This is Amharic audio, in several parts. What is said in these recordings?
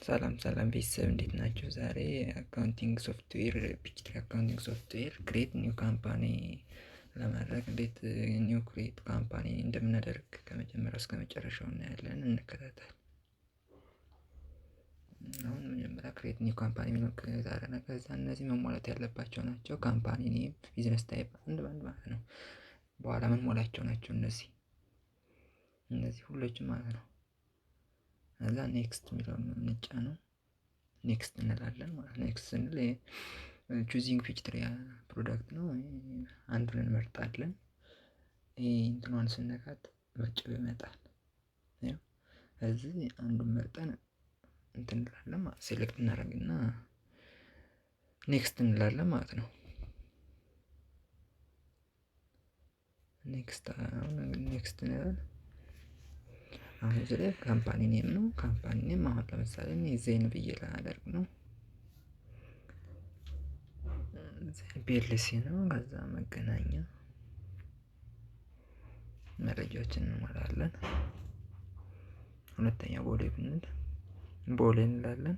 ሰላም ሰላም ቤተሰብ እንዴት ናቸው? ዛሬ አካውንቲንግ ሶፍትዌር ፒችትሪ አካውንቲንግ ሶፍትዌር ክሬት ኒው ካምፓኒ ለማድረግ እንዴት ኒው ክሬት ካምፓኒ እንደምናደርግ ከመጀመሪያው እስከ መጨረሻው እናያለን። እንከታተል። አሁን መጀመሪያ ክሬት ኒው ካምፓኒ የሚለው ከዛሬ ከዛ እነዚህ መሟላት ያለባቸው ናቸው። ካምፓኒ ኔም፣ ቢዝነስ ታይፕ አንድ ባንድ ማለት ነው። በኋላ መሟላቸው ናቸው እነዚህ ሁሎችም ማለት ነው። ከዛ ኔክስት የሚለውን ነው ኔክስት እንላለን ማለት ነው። ኔክስት ስንል ቹዚንግ ፒችትሪ ፕሮዳክት ነው። አንዱን እንመርጣለን። ይሄ እንትኗን ስነካት ምርጫው ይመጣል። እዚህ አንዱን መርጠን እንትን እንላለን ማለት ሴሌክት እናደርግና ኔክስት እንላለን ማለት ነው። ኔክስት እንላለን። አሁን እዚህ ላይ ካምፓኒ ኔም ነው። ካምፓኒ ኔም አሁን ለምሳሌ እኔ ዜን ብዬ ላደርግ ነው። ፒኤልሲ ነው። ከዛ መገናኛ መረጃዎችን እንሞላለን። ሁለተኛ ቦሌ ብንል ቦሌ እንላለን።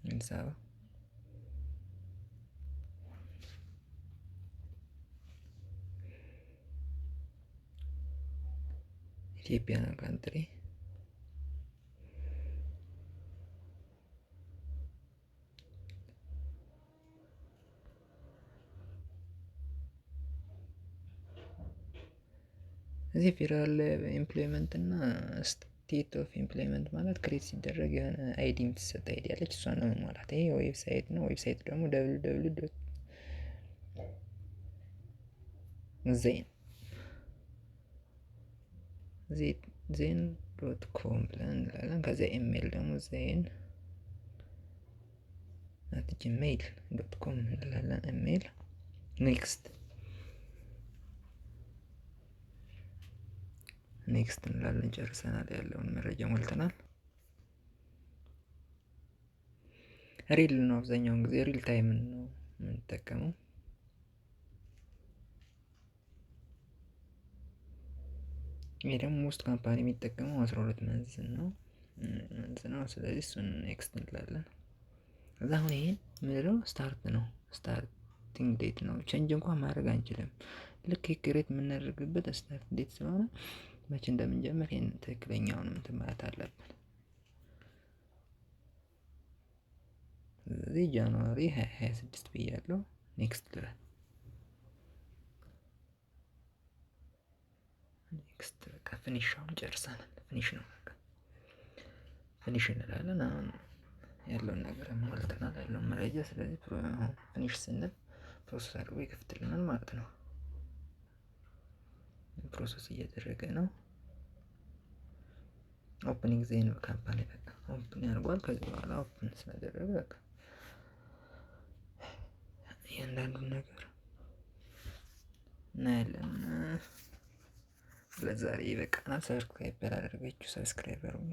አዲስ አበባ ኢትዮጵያ ካንትሪ እዚህ ፌደራል ኢምፕሎይመንት እና ስቴት ኦፍ ኢምፕሎይመንት ማለት ክሬት ሲደረግ የሆነ አይዲ የምትሰጥ አይዲ አለች። እሷን ነው መሟላት። ይሄ ዌብሳይት ነው። ዌብሳይት ደግሞ ዜን ዶት ኮም ብለን እንላለን። ከዚያ ኢሜል ደግሞ ዜን አት ጂሜይል ዶት ኮም እንላለን። ኢሜል ኔክስት እንላለን። ጨርሰናል። ያለውን መረጃ ሞልተናል። ሪል ነው። አብዛኛውን ጊዜ ሪል ታይም ነው የምንጠቀመው። ይሄ ደግሞ ሞስት ካምፓኒ የሚጠቀመው 12 መንዝ ነው። ስለዚህ እሱን ኔክስት እንላለን። ከዛ አሁን ይሄን ምንድነው ስታርት ነው። ስታርቲንግ ዴት ነው። ቼንጅ እንኳን ማድረግ አንችልም። ልክ ክሬት የምናደርግበት ስታርት ዴት ስለሆነ መቼ እንደምንጀምር ይሄን ትክክለኛውን እንትን ማለት አለብን። ስለዚህ ጃንዋሪ 2026 ብያለሁ። ኔክስት ልበል። ኔክስት በቃ ፊኒሽ። አሁን ጨርሰናል። ፊኒሽ ነው በቃ ፊኒሽ እንላለን። አሁን ያለውን ነገር ሞልተናል፣ ያለውን መረጃ። ስለዚህ ፊኒሽ ስንል ፕሮሰስ አድርጎ ይከፍትልናል ማለት ነው። ፕሮሰስ እያደረገ ነው። ኦፕኒንግ ዜን ካምፓኒ በቃ ኦፕን ያደርጓል። ከዚህ በኋላ ኦፕን ስላደረገ በቃ እያንዳንዱን ነገር እናያለን። ለዛሬ በቃ ሰብስክራይብ ያላደረጋችሁ ሰብስክራይብ አድርጉ።